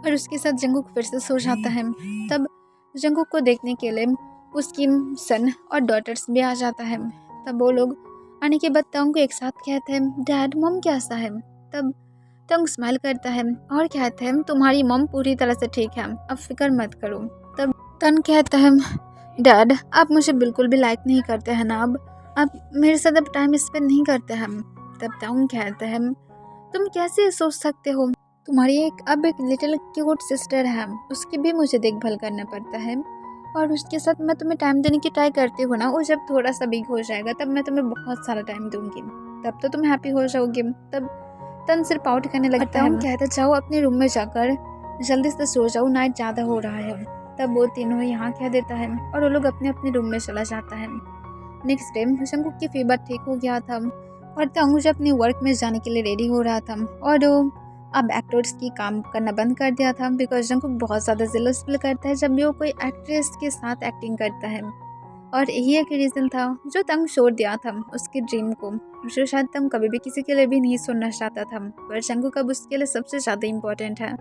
और उसके साथ जंकुक फिर से सो जाता है। तब जंकुक को देखने के लिए उसकी सन और डॉटर्स भी आ जाता है। तब वो लोग आने के बाद तंग को एक साथ कहते हैं डैड मम कैसा है। तब तंग स्माइल करता है और कहते हैं तुम्हारी मम पूरी तरह से ठीक है, अब फिक्र मत करो। तब तंग कहता है डैड आप मुझे बिल्कुल भी लाइक नहीं करते हैं ना, अब मेरे साथ अब टाइम स्पेंड नहीं करते हैं। तब तंग कहते हैं तुम कैसे सोच सकते हो, तुम्हारी अब एक लिटिल क्यूट सिस्टर है, उसकी भी मुझे देखभाल करना पड़ता है और उसके साथ मैं तुम्हें टाइम देने की ट्राई करती हूँ ना, वो जब थोड़ा सा बिग हो जाएगा तब मैं तुम्हें बहुत सारा टाइम दूंगी, तब तो तुम हैप्पी हो जाओगी। तब तन सिर्फ आउट करने लगता है, कहता जाओ अपने रूम में जाकर जल्दी से सो जाओ, नाइट ज़्यादा हो रहा है। तब वो तीनों यहाँ कह देता है और वो लोग अपने अपने रूम में चला जाता है। नेक्स्ट डे जंकुक की फीवर ठीक हो गया था और तंग जब अपने वर्क में जाने के लिए रेडी हो रहा था और अब एक्टर्स की काम करना बंद कर दिया था बिकॉज जंकुक बहुत ज़्यादा जेलस फील करता है जब भी वो कोई एक्ट्रेस के साथ एक्टिंग करता है और यही एक रीज़न था जो तंग छोड़ दिया था उसकी ड्रीम को, जो शायद तंग कभी भी किसी के लिए भी नहीं सुनना चाहता था, पर जंकुक अब उसके लिए सबसे ज़्यादा इम्पोर्टेंट है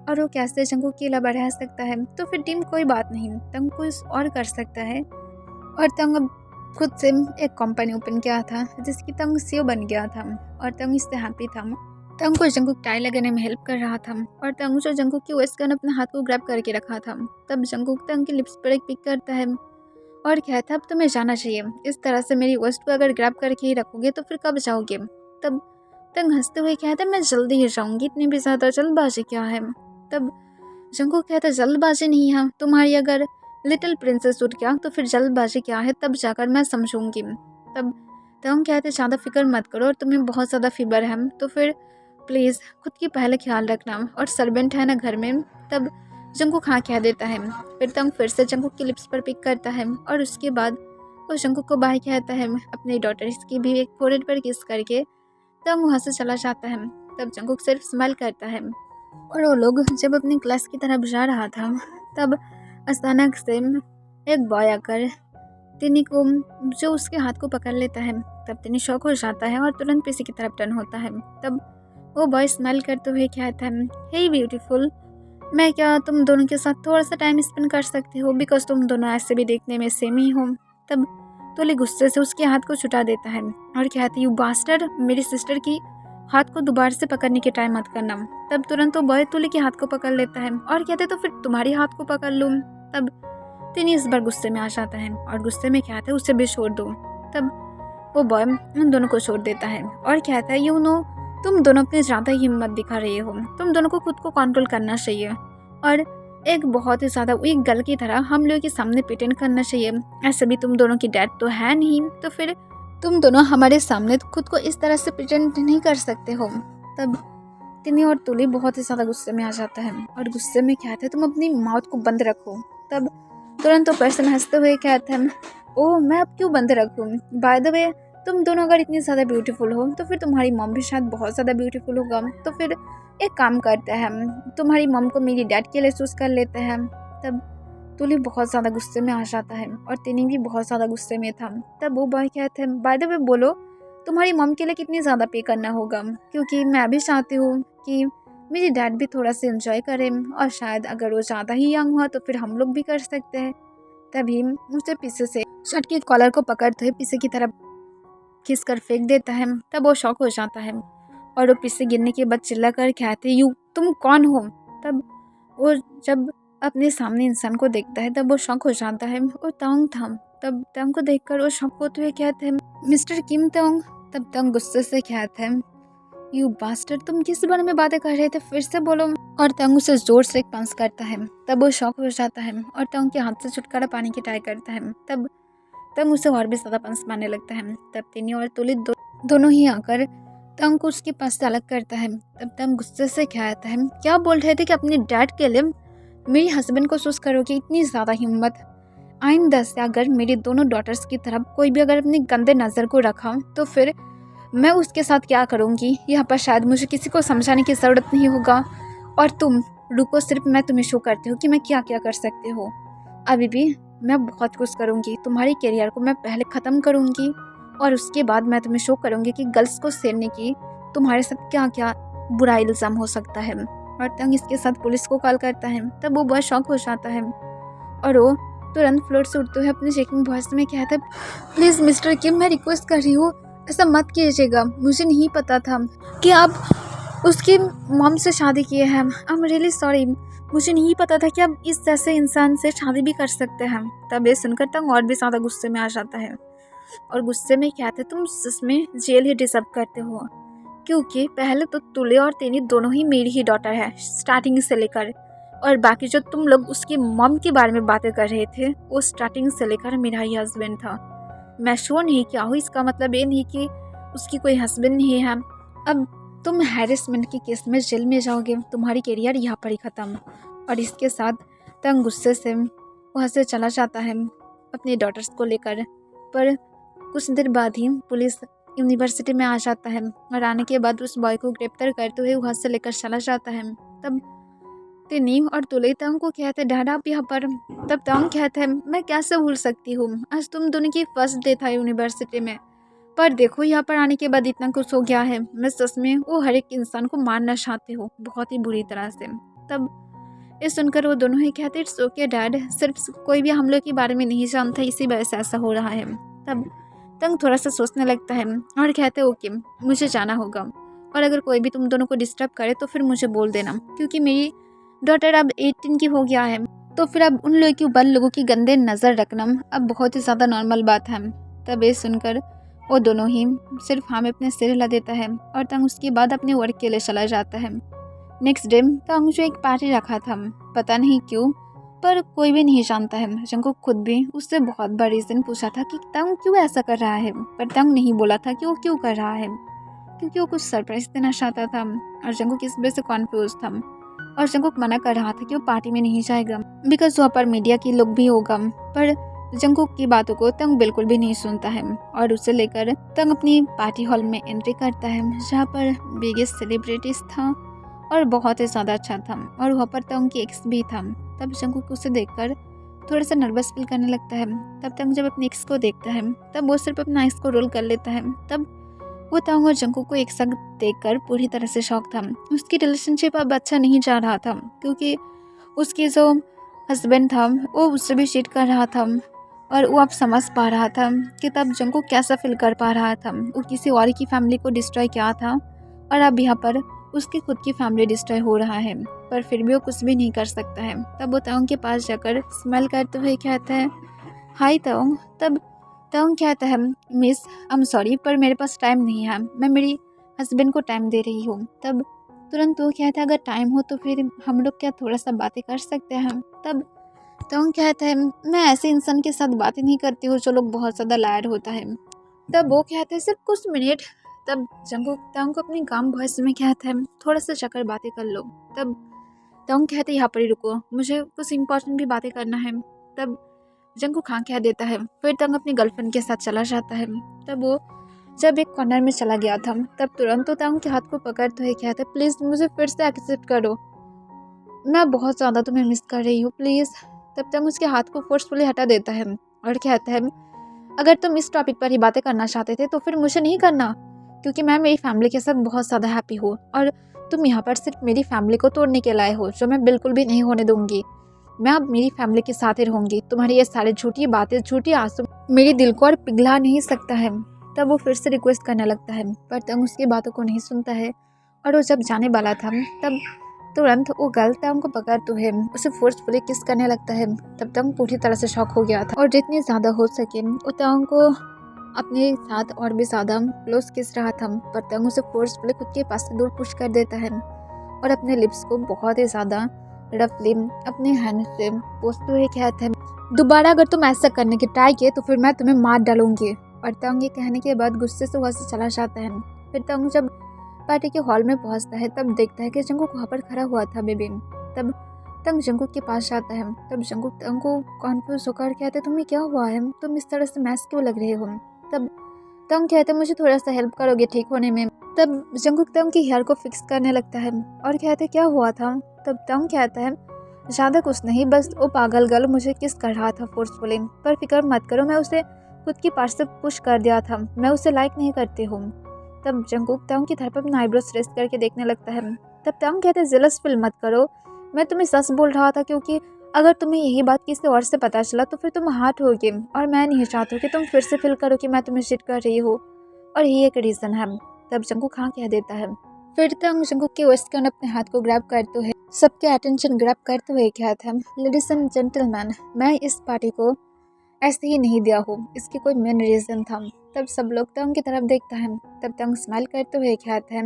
और वो कैसे जंकुक के अलावा रह सकता है। तो फिर ड्रीम कोई बात नहीं, तंग कुछ और कर सकता है और तंग अब खुद से एक कंपनी ओपन किया था जिसकी तंग सीईओ बन गया था और तंग इससे हैप्पी था। तंग को जंकुक टाई लगाने में हेल्प कर रहा था और तंग जो जंकुक की वेस्ट गन अपने हाथ को ग्रैब करके रखा था। तब जंकुक तंग की लिप्स पर एक पिक करता है और कहता है अब तुम्हें जाना चाहिए, इस तरह से मेरी वेस्ट को अगर ग्रैब करके ही रखोगे तो फिर कब जाओगे। तब तंग हंसते हुए कहता है मैं जल्दी ही जाऊंगी, इतनी भी ज़्यादा जल्दबाजी क्या है। तब जंकुक कहता है जल्दबाजी नहीं है, तुम्हारी अगर लिटिल प्रिंसेस उठ गया तो फिर जल्दबाजी क्या है, तब जाकर मैं समझूंगी। तब तंग कहते ज़्यादा फिक्र मत करो और तुम्हें बहुत ज़्यादा फीवर है तो फिर प्लीज़ खुद की पहले ख्याल रखना, और सर्वेंट है ना घर में। तब जंकुक हाँ कह देता है। फिर तंग फिर से जंकुक की लिप्स पर पिक करता है और उसके बाद वो जंकुक को बाय कहता है अपनी डॉटर की भी एक फोrehead पर किस करके तंग वहाँ से चला जाता है। तब जंकुक सिर्फ स्माइल करता है और वो लोग जब अपनी क्लास की तरफ जा रहा था तब अचानक से एक बॉय आकर तिनी को जो उसके हाथ को पकड़ लेता है। तब तिनी शॉक हो जाता है और तुरंत पीछे की तरफ टर्न होता है। तब वो बॉय स्माइल करते हुए कहता है हे ब्यूटीफुल, मैं क्या तुम दोनों के साथ थोड़ा सा टाइम स्पेंड कर सकती हो, बिकॉज तुम दोनों ऐसे भी देखने में सेम ही हो। तब तोली गुस्से से उसके हाथ को छुटा देता है और कहती यू बास्टर्ड, मेरी सिस्टर की हाथ को दोबारा से पकड़ने की ट्राई मत करना। तब तुरंत वो बॉय तुली के हाथ को पकड़ लेता है और कहते तो फिर तुम्हारी हाथ को पकड़ लूँ। तब तिनी इस बार गुस्से में आ जाता है और गुस्से में कहता है उसे भी छोड़ दो। तब वो बॉय उन दोनों को छोड़ देता है और कहता है यू नो, तुम दोनों अपनी ज़्यादा हिम्मत दिखा रहे हो, तुम दोनों को खुद को कंट्रोल करना चाहिए और एक बहुत ही ज़्यादा वीक गर्ल की तरह हम लोगों के सामने प्रिटेंड करना चाहिए। ऐसे भी तुम दोनों की डैड तो है नहीं, तो फिर तुम दोनों हमारे सामने खुद को इस तरह से प्रिटेंड नहीं कर सकते हो। तब तिनी और तुली बहुत ही ज़्यादा गुस्से में आ जाता है और गुस्से में कहते हैं तुम अपनी माउथ को बंद रखो। तब तुरंत वो पर्सन हंसते हुए कहते हैं ओह मैं अब क्यों बंद रखूँ, बाय द वे तुम दोनों अगर इतनी ज़्यादा ब्यूटीफुल हो तो फिर तुम्हारी मॉम भी शायद बहुत ज़्यादा ब्यूटीफुल होगा, तो फिर एक काम करते हैं तुम्हारी मॉम को मेरी डैड के लिए चूज़ कर लेते हैं। तब तुली बहुत ज़्यादा गुस्से में आ जाता है और तिनी भी बहुत ज़्यादा गुस्से में था। तब वो बॉय कहते हैं बाय द वे बोलो तुम्हारी मॉम के लिए कितनी ज़्यादा पे करना होगा, क्योंकि मैं भी चाहती हूँ कि मेरी डैड भी थोड़ा सा एंजॉय करें और शायद अगर वो ज़्यादा ही यंग हुआ तो फिर हम लोग भी कर सकते हैं। तभी मुझसे पीछे से शर्ट के कॉलर को पकड़ते हुए पीछे की तरफ खींच कर फेंक देता है। तब वो शॉक हो जाता है और वो पीछे गिरने के बाद चिल्ला कर कहते यू तुम कौन हो। तब वो जब अपने सामने इंसान को देखता है तब वो शॉक हो जाता है और तंग था। तब तंग को देखकर वो शॉक होते हुए कहते हैं मिस्टर किम तंग। तब तंग गुस्से से कहते हैं यू बास्टर्ड, तुम किस बारे में बातें कर रहे थे, फिर से बोलो। और तंग उसे जोर से एक पंच करता है। तब वो शॉक हो जाता है और तंग के हाथ से छुटकारा पाने की ट्राई करता है। तब तंग उसे और भी ज़्यादा पंच मारने लगता है। तब तिनी और तुली दोनों ही आकर तंग को उसके पास से अलग करता है। तब तंग गुस्से से कहता है क्या बोल रहे थे कि अपने डैड के लिए मेरी हस्बैंड को चूज करोगे, इतनी ज़्यादा हिम्मत। आइंदा से अगर मेरी दोनों डॉटर्स की तरफ कोई भी अगर अपनी गंदे नज़र को रखा तो फिर मैं उसके साथ क्या करूँगी, यहाँ पर शायद मुझे किसी को समझाने की ज़रूरत नहीं होगा। और तुम रुको, सिर्फ मैं तुम्हें शो करती हूँ कि मैं क्या क्या कर सकती हूँ। अभी भी मैं बहुत कुछ करूँगी, तुम्हारे करियर को मैं पहले ख़त्म करूँगी और उसके बाद मैं तुम्हें शो करूँगी कि गर्ल्स को सेरने की तुम्हारे साथ क्या क्या बुरा इल्ज़ाम हो सकता है। और तंग इसके साथ पुलिस को कॉल करता है। तब वो बहुत शॉक हो जाता है और वो तुरंत फ्लोर से उठते हुए अपने शेकिंग वॉइस में कहता है प्लीज़ मिस्टर किम, मैं रिक्वेस्ट कर रही हूँ ऐसा मत कीजिएगा, मुझे नहीं पता था कि आप उसकी मॉम से शादी किए हैं। आई एम रियली सॉरी, मुझे नहीं पता था कि आप इस जैसे इंसान से शादी भी कर सकते हैं। तब ये सुनकर तंग और भी ज़्यादा गुस्से में आ जाता है और गुस्से में कहते तुम सच जेल ही डिजर्व करते हो, क्योंकि पहले तो तुले और तेनी दोनों ही मेरी ही डॉटर है स्टार्टिंग से लेकर, और बाकी जो तुम लोग उसकी मॉम के बारे में बातें कर रहे थे वो स्टार्टिंग से लेकर मेरा ही हस्बैंड था। मैं श्योर नहीं क्या हूँ, इसका मतलब ये नहीं कि उसकी कोई हस्बैंड नहीं है। अब तुम हैरेसमेंट के केस में जेल में जाओगे, तुम्हारी करियर यहाँ पर ही ख़त्म। और इसके साथ तंग गुस्से से वहाँ से चला जाता है अपनी डॉटर्स को लेकर। पर कुछ देर बाद ही पुलिस यूनिवर्सिटी में आ जाता है और आने के बाद उस बॉय को गिरफ्तार करते हुए वहाँ से लेकर चला जाता है। तब तिनी और तुले तंग को कहते डैड आप यहाँ पर। तब तंग कहते हैं मैं कैसे भूल सकती हूँ, आज तुम दोनों की फर्स्ट डे था यूनिवर्सिटी में, पर देखो यहाँ पर आने के बाद इतना कुछ हो गया है। मैं सच में वो हर एक इंसान को मारना चाहती हूँ बहुत ही बुरी तरह से। तब ये सुनकर वो दोनों ही कहते इट्स ओके डैड, सिर्फ कोई भी हम लोग के बारे में नहीं जानता, इसी वजह से ऐसा हो रहा है। तब तंग थोड़ा सा सोचने लगता है और कहते ओके मुझे जाना होगा। और अगर कोई भी तुम दोनों को डिस्टर्ब करे तो फिर मुझे बोल देना, क्योंकि मेरी डॉटर अब 18 की हो गया है, तो फिर अब उन लोगों के ऊपर लोगों की गंदे नज़र रखना अब बहुत ही ज़्यादा नॉर्मल बात है। तब ये सुनकर वो दोनों ही सिर्फ हाँ में अपने सिर हिला देता है और तंग उसके बाद अपने वर्क के लिए चला जाता है। नेक्स्ट डे तंग जो एक पार्टी रखा था, पता नहीं क्यों पर कोई भी नहीं जानता है। जंगकुक खुद भी उससे बहुत बार रीज़न पूछा था कि तंग क्यों ऐसा कर रहा है, पर तंग नहीं बोला था कि वो क्यों कर रहा है, क्योंकि वो कुछ सरप्राइज देना चाहता था और जंगकुक इस वजह से कॉन्फ्यूज था। और जंगकुक मना कर रहा था कि वो पार्टी में नहीं जाएगा बिकॉज वहाँ पर मीडिया की लोग भी होगा। पर जंगकुक की बातों को तंग बिल्कुल भी नहीं सुनता है और उसे लेकर तंग अपनी पार्टी हॉल में एंट्री करता है, जहाँ पर बिगेस्ट सेलिब्रिटीज था और बहुत ही ज़्यादा अच्छा था। और वहाँ पर तंग की एक्स भी था। तब जंगकुक उसे देखकर थोड़ा सा नर्वस फील करने लगता है। तब तंग जब अपने एक्स को देखता है तब वो सिर्फ अपना एक्स को रोल कर लेता है। तब वो तंग और जंगकुक को एक साथ देखकर पूरी तरह से शॉक था। उसकी रिलेशनशिप अब अच्छा नहीं जा रहा था, क्योंकि उसकी जो हस्बैंड था वो उससे भी चीट कर रहा था और वो अब समझ पा रहा था कि तब जंगकुक कैसा फील कर पा रहा था। वो किसी और की फैमिली को डिस्ट्रॉय किया था और अब यहाँ पर उसकी खुद की फैमिली डिस्ट्रॉय हो रहा है, पर फिर भी वो कुछ भी नहीं कर सकता है। तब वो तंग के पास जाकर स्माइल करते हुए कहता है, हाय तंग। तब तंग कहता है, मिस आई एम सॉरी पर मेरे पास टाइम नहीं है, मैं मेरी हस्बैंड को टाइम दे रही हूँ। तब तुरंत वो कहता है, अगर टाइम हो तो फिर हम लोग क्या थोड़ा सा बातें कर सकते हैं। तब तंग कहता है, मैं ऐसे इंसान के साथ बातें नहीं करती हूँ जो लोग बहुत ज़्यादा लायर होता है। तब वो कहता है, सिर्फ कुछ मिनट। तब जंगकुक तंग को अपनी काम वॉइस में कहता है, थोड़ा सा चक्कर बातें कर लो। तब तंग कहते, यहाँ पर ही रुको, मुझे कुछ इंपॉर्टेंट भी बातें करना है। तब जंगकुक हाँ कह देता है। फिर तंग अपनी गर्लफ्रेंड के साथ चला जाता है। तब वो जब एक कॉर्नर में चला गया था तब तुरंत तो तंग के हाथ को पकड़ते हुए कहता है, प्लीज़ मुझे फिर से एक्सेप्ट करो, मैं बहुत ज़्यादा तुम्हें मिस कर रही हूँ, प्लीज़। तब तंग उसके हाथ को फोर्सफुली हटा देता है और कहता है, अगर तुम इस टॉपिक पर ही बातें करना चाहते थे तो फिर मुझे नहीं करना, क्योंकि मैं मेरी फैमिली के साथ बहुत ज़्यादा हैप्पी हूँ और तुम यहाँ पर सिर्फ मेरी फैमिली को तोड़ने के लाए हो, जो मैं बिल्कुल भी नहीं होने दूंगी। मैं अब मेरी फैमिली के साथ ही रहूँगी। तुम्हारी ये सारी झूठी बातें, झूठी आंसू मेरे दिल को और पिघला नहीं सकता है। तब वो फिर से रिक्वेस्ट करने लगता है, पर तंग उसकी बातों को नहीं सुनता है और वो जब जाने वाला था तब तुरंत वो गर्ल तंग को पकड़ते हुए उसे फोर्सफुली किस करने लगता है। तब तंग पूरी तरह से शॉक हो गया था और जितनी ज़्यादा हो सके वो तंग को अपने साथ और भी ज़्यादा क्लोज किस रहा था, पर तंग उसे फोर्सफुली खुद के पास से दूर पुश कर देता है और अपने लिप्स को बहुत ही ज़्यादा रफली अपने हैंड से पोंछते हुए कहते हैं, दोबारा अगर तुम ऐसा करने की ट्राई किए तो फिर मैं तुम्हें मार डालूंगी। और तंग ये कहने के बाद गुस्से से वहाँ से चला जाता है। फिर तंग जब पार्टी के हॉल में पहुँचता है तब देखता है कि जंगकुक वहाँ पर खड़ा हुआ था बेबी। तब तंग जंगकुक के पास जाता है। तब जंगकुक तंग को कॉन्फ्यूज होकर कहते हैं, तुम्हें क्या हुआ है, तुम इस तरह से मैस क्यों लग रहे हो। तब तंग कहते हैं, मुझे थोड़ा सा हेल्प करोगे ठीक होने में। तब जंगकुक तंग की हेयर को फिक्स करने लगता है और कहते क्या हुआ था। तब तंग कहता है, ज़्यादा कुछ नहीं, बस वो पागल गर्ल मुझे किस कर रहा था फोर्सफुली, पर फिक्र मत करो, मैं उसे खुद की पार्ट से पुश कर दिया था, मैं उसे लाइक नहीं करती हूँ। तब जंगकुक तंग की तरफ अपना आईब्रोज रेस्ट करके देखने लगता है। तब तंग कहते जेलस फील मत करो, मैं तुम्हें सच बोल रहा था, क्योंकि अगर तुम्हें यही बात किसी और से पता चला तो फिर तुम हार्ट होगे और मैं नहीं चाहती कि तुम फिर से फील करो कि मैं तुम्हें चिट कर रही हूँ, और यही एक रीज़न है। तब जंगकुक हाँ कह देता है। फिर तंग जंगकुक के वेस्ट कैन अपने हाथ को ग्रैब करते हुए सबके अटेंशन ग्रैब करते हुए कहता है, लेडीज एंड जेंटलमैन, मैं इस पार्टी को ऐसे ही नहीं दिया हूँ, इसकी कोई मेन रीज़न था। तब सब लोग तंग की तरफ देखता है। तब तंग स्माइल करते हुए कहता है,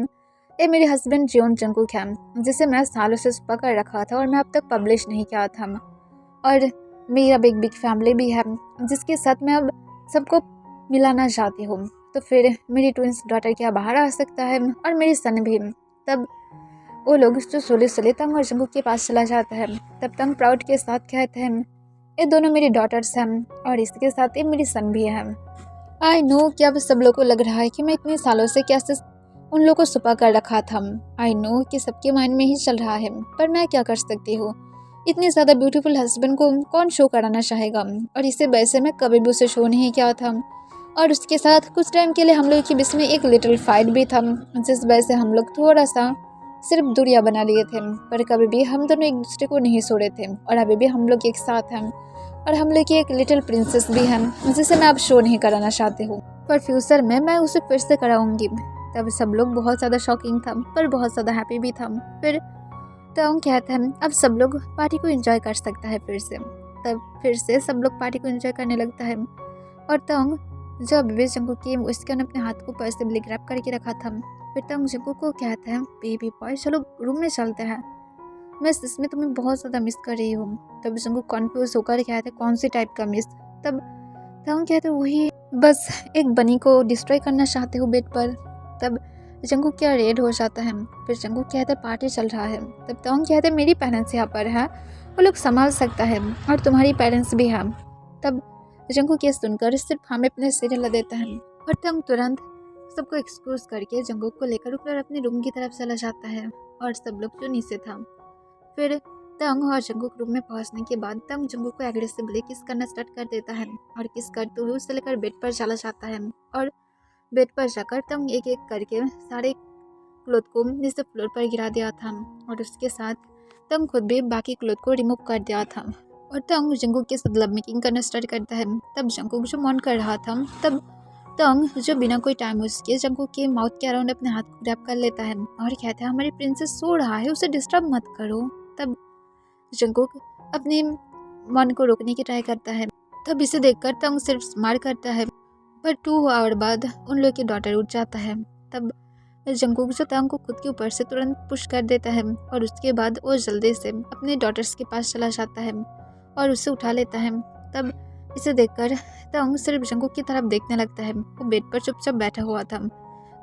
ये मेरे हस्बैंड जियोन जंगकुक है, जिसे मैं सालों से छुपा कर रखा था और मैं अब तक पब्लिश नहीं किया था, और मेरा बिग फैमिली भी है जिसके साथ मैं अब सबको मिलाना चाहती हूँ, तो फिर मेरी ट्विंस डॉटर क्या बाहर आ सकता है, और मेरी सन भी। तब वो लोग जो सोले तंग और जंगकुक के पास चला जाता है। तब तंग प्राउड के साथ कहते हैं, ये दोनों मेरी डॉटर्स हैं और इसके साथ ये मेरी सन भी है। आई नो कि अब सब लोगों को लग रहा है कि मैं इतने सालों से कैसे उन लोगों को छुपा कर रखा था। आई नो कि सबके माइंड में ही चल रहा है, पर मैं क्या कर सकती हूँ, इतनी ज़्यादा ब्यूटीफुल हस्बैंड को कौन शो कराना चाहेगा, और इसे वैसे मैं कभी भी उसे शो नहीं किया था। और उसके साथ कुछ टाइम के लिए हम लोग के बीच में एक लिटिल फाइट भी था, जिस वजह से हम लोग थोड़ा सा सिर्फ दूरियां बना लिए थे, पर कभी भी हम दोनों एक दूसरे को नहीं छोड़े थे, और अभी भी हम लोग एक साथ हैं, और हम लोग की एक लिटिल प्रिंसेस भी है जिसे मैं अब शो नहीं कराना चाहती हूँ, पर फ्यूचर में मैं उसे फिर से कराऊंगी। तब सब लोग बहुत ज़्यादा शॉकिंग था पर बहुत ज़्यादा हैप्पी भी था। फिर तंग कहता है अब सब लोग पार्टी को एंजॉय कर सकता है फिर से। तब फिर से सब लोग पार्टी को एंजॉय करने लगता है और तंग जब भी जंगकुक की उसके अपने हाथ को पर्सिबली ग्रैब करके रखा था। फिर तंग जंगकुक को कहता है बेबी बॉय चलो रूम में चलते हैं, मैं सच में तुम्हें बहुत ज़्यादा मिस कर रही हूँ। तब जंगकुक कॉन्फ्यूज होकर कहते हैं कौन सी टाइप का मिस। तब तंग कहते वही बस एक बनी को डिस्ट्रॉय करना चाहते हो बेड पर। तब जंगकुक क्या रेड हो जाता है। फिर जंगकुक कहते पार्टी चल रहा है। तब तंग कहते मेरी पेरेंट्स यहाँ पर है, वो लोग संभाल सकता है और तुम्हारी पेरेंट्स भी हैं। तब जंगकुक ये सुनकर सिर्फ हमें अपने सिर हिला देता है और तंग तुरंत सबको एक्सक्यूज करके जंगकुक को लेकर ऊपर अपने रूम की तरफ चला जाता है और सब लोग जो नीचे था। फिर तंग और जंगकुक रूम में पहुंचने के बाद तंग जंगकुक को एग्रेसिवली किस करना स्टार्ट कर देता है और किस करते हुए उसे लेकर बेड पर चला जाता है और बेड पर जाकर तंग एक एक करके सारे क्लोथ को नीचे फ्लोर पर गिरा दिया था और उसके साथ तंग खुद भी बाकी क्लोथ को रिमूव कर दिया था और तंग जंगकुक के साथ लव मेकिंग करना स्टार्ट करता है। तब जंगकुक जो मॉन कर रहा था तब तंग जो बिना कोई टाइम उसके जंगकुक के माउथ के अराउंड अपने हाथ को ग्रैब कर लेता है और कहता है हमारी प्रिंसेस सो रहा है, उसे डिस्टर्ब मत करो। तब जंगकुक अपने मन को रोकने की ट्राई करता है। तब इसे देखकर तंग सिर्फ स्माइल करता है पर 2 आवर बाद उन लोग की डॉटर उठ जाता है। तब जंगकुक जो तंग को खुद के ऊपर से तुरंत पुश कर देता है और उसके बाद वो जल्दी से अपने डॉटर्स के पास चला जाता है और उसे उठा लेता है। तब इसे देखकर तंग सिर्फ जंगकुक की तरफ देखने लगता है। वो बेड पर चुपचाप बैठा हुआ था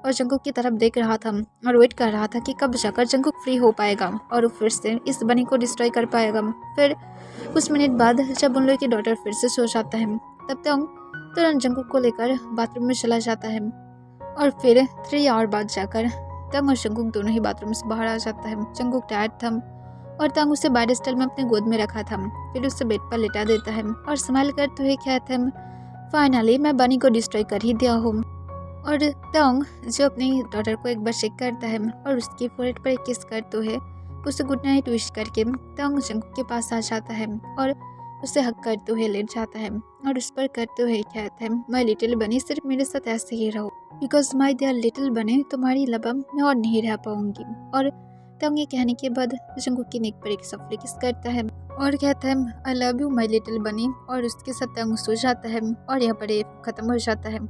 और जंगकुक की तरफ देख रहा था और वेट कर रहा था कि कब जाकर जंगकुक फ्री हो पाएगा और वो फिर से इस बनी को डिस्ट्रॉय कर पाएगा। फिर कुछ मिनट बाद जब उन लोगों की डॉटर फिर से सो जाता है तब तंग तुरंत जंगकुक को लेकर बाथरूम में चला जाता है और फिर 3 आवर बाद जाकर तंग और जंगकुक दोनों ही बाथरूम से बाहर आ जाता है। जंगकुक टायर्ड था और तंग उसे बैड स्टाइल में अपने गोद में रखा था। फिर उसे बेड पर लेटा देता है और स्माइल करते हुए कहता है फाइनली मैं बनी को डिस्ट्रॉय कर ही दिया हूँ। और तंग जो अपनी डॉटर को एक बार चेक करता है और उसकी फोrehead पर एक किस करते हुए उसे गुड नाइट विश करके तंग जंगकुक के पास आ जाता है और उसे हक करते हुए लेट जाता है और उस पर करते हुए कहता है माय लिटिल बनी सिर्फ मेरे साथ ऐसे ही रहो बिकॉज माय डियर लिटिल बनी तुम्हारी अलावा मैं और नहीं रह पाऊंगी। और तंग ये कहने के बाद जंगकुक की नेक पर एक सफली किस करता है और कहता है I love you my little बनी और उसके साथ तंग सो जाता है और यहाँ पर ये खत्म हो जाता है।